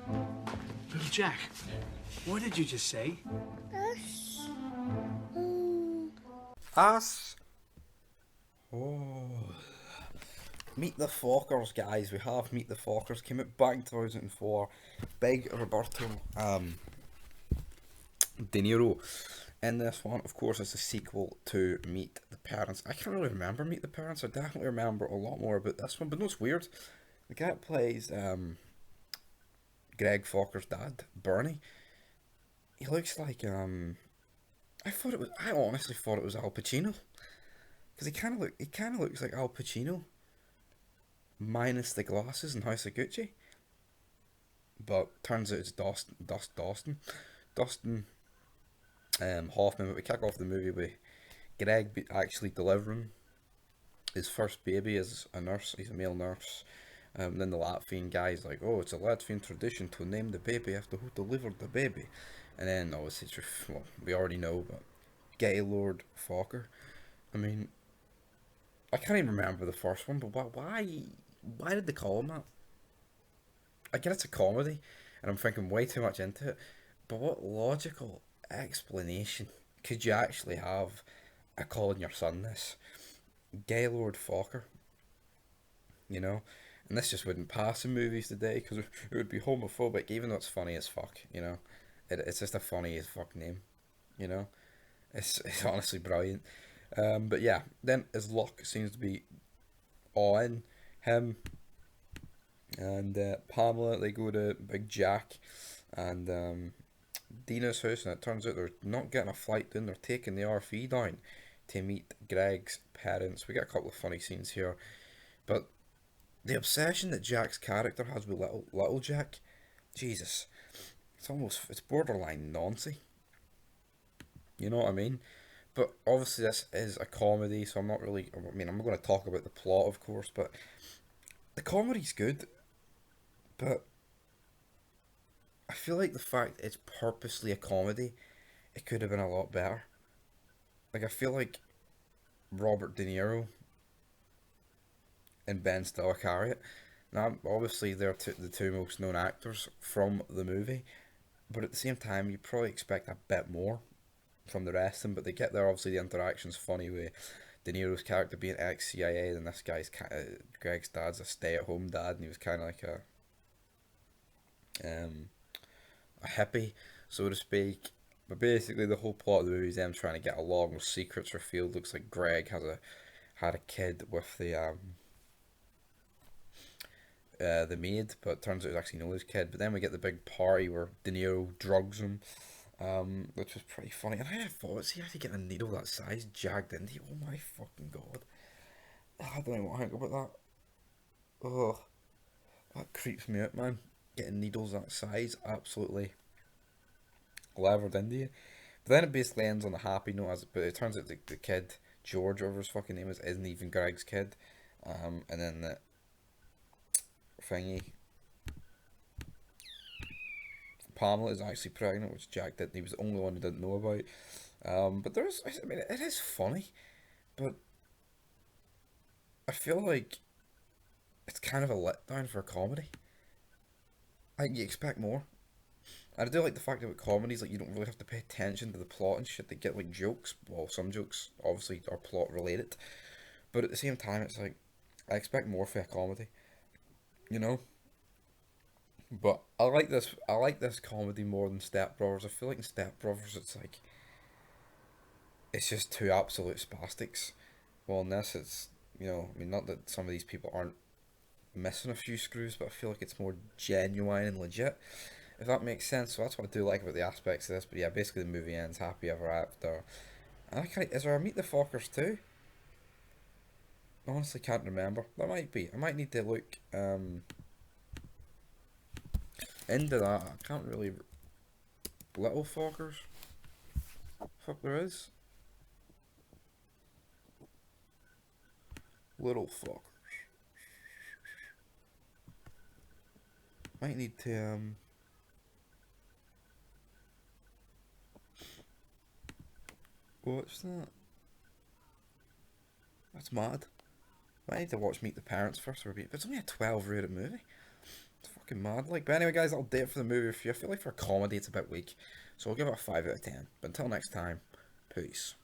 Little Jack, what did you just say? Us. Us. Oh. Meet the Fockers, guys. We have Meet the Fockers. Came out back in 2004. Big Roberto De Niro. In this one, of course, it's a sequel to Meet the Parents. I can't really remember Meet the Parents. I definitely remember a lot more about this one. But no, it's weird. The guy that plays Greg Focker's dad, Bernie, he looks like I honestly thought it was Al Pacino because he kind of looks like Al Pacino minus the glasses in House of Gucci. But turns out it's Dustin Hoffman. But we kick off the movie with Greg actually delivering his first baby as a nurse. He's a male nurse. Then the Latvian guy's like, "Oh, it's a Latvian tradition to name the baby after who delivered the baby." And then obviously, well, we already know, but Gaylord Focker. I mean, I can't even remember the first one, but why did they call him that? I get it's a comedy, and I'm thinking way too much into it. But what logical explanation could you actually have at calling your son this? Gaylord Focker, you know? And this just wouldn't pass in movies today because it would be homophobic, even though it's funny as fuck, you know? It's just a funny as fuck name, you know? It's honestly brilliant. But yeah, then his luck seems to be on him and Pamela. They go to Big Jack and Dina's house, and it turns out they're not getting a flight down. They're taking the RV down to meet Greg's parents. We get a couple of funny scenes here, but the obsession that Jack's character has with little Jack, Jesus, it's borderline Nancy. You know what I mean? But obviously this is a comedy, so I'm not really. I mean, I'm not going to talk about the plot, of course, but the comedy's good. But I feel like the fact it's purposely a comedy, it could have been a lot better. Like I feel like Robert De Niro and Ben Stiller carry it. Now, obviously, they're the two most known actors from the movie, but at the same time, you probably expect a bit more from the rest of them. But they get there. Obviously, the interaction's funny with De Niro's character being ex CIA, and this guy's Greg's dad's a stay at home dad, and he was kind of like a hippie, so to speak. But basically, the whole plot of the movie is them trying to get along with secrets revealed. Looks like Greg had a kid with the maid, but it turns out it was actually Noah's kid. But then we get the big party where De Niro drugs him, which was pretty funny. And I thought, see, actually getting a needle that size jagged into you. Oh my fucking god! I don't even want to think about that. Ugh, that creeps me out, man. Getting needles that size, absolutely levered into you. But then it basically ends on a happy note. But it turns out the kid George, whatever his fucking name is, isn't even Greg's kid. And then the thingy Pamela is actually pregnant, which Jack didn't. He was the only one who didn't know about. But I mean, it is funny, but I feel like it's kind of a letdown for a comedy. Like you expect more. And I do like the fact that with comedies, like you don't really have to pay attention to the plot and shit. They get like jokes. Well, some jokes obviously are plot related, but at the same time, it's like I expect more for a comedy, you know. But I like this. I like this comedy more than Step Brothers. I feel like in Step Brothers, it's just two absolute spastics. Well, in this, it's I mean, not that some of these people aren't missing a few screws, but I feel like it's more genuine and legit. If that makes sense. So that's what I do like about the aspects of this. But yeah, basically the movie ends happy ever after. Is there a Meet the Fockers too? I honestly can't remember. There might be. I might need to look into that. I can't really. Little Fockers? Fuck, there is. Little Fockers. Might need to watch that. That's mad. I need to watch Meet the Parents first. But it's only a 12 rated movie. It's fucking fucking mad. Like, but anyway, guys, that'll do it for the movie review. I feel like for comedy, it's a bit weak, so I'll give it a 5 out of 10. But until next time, peace.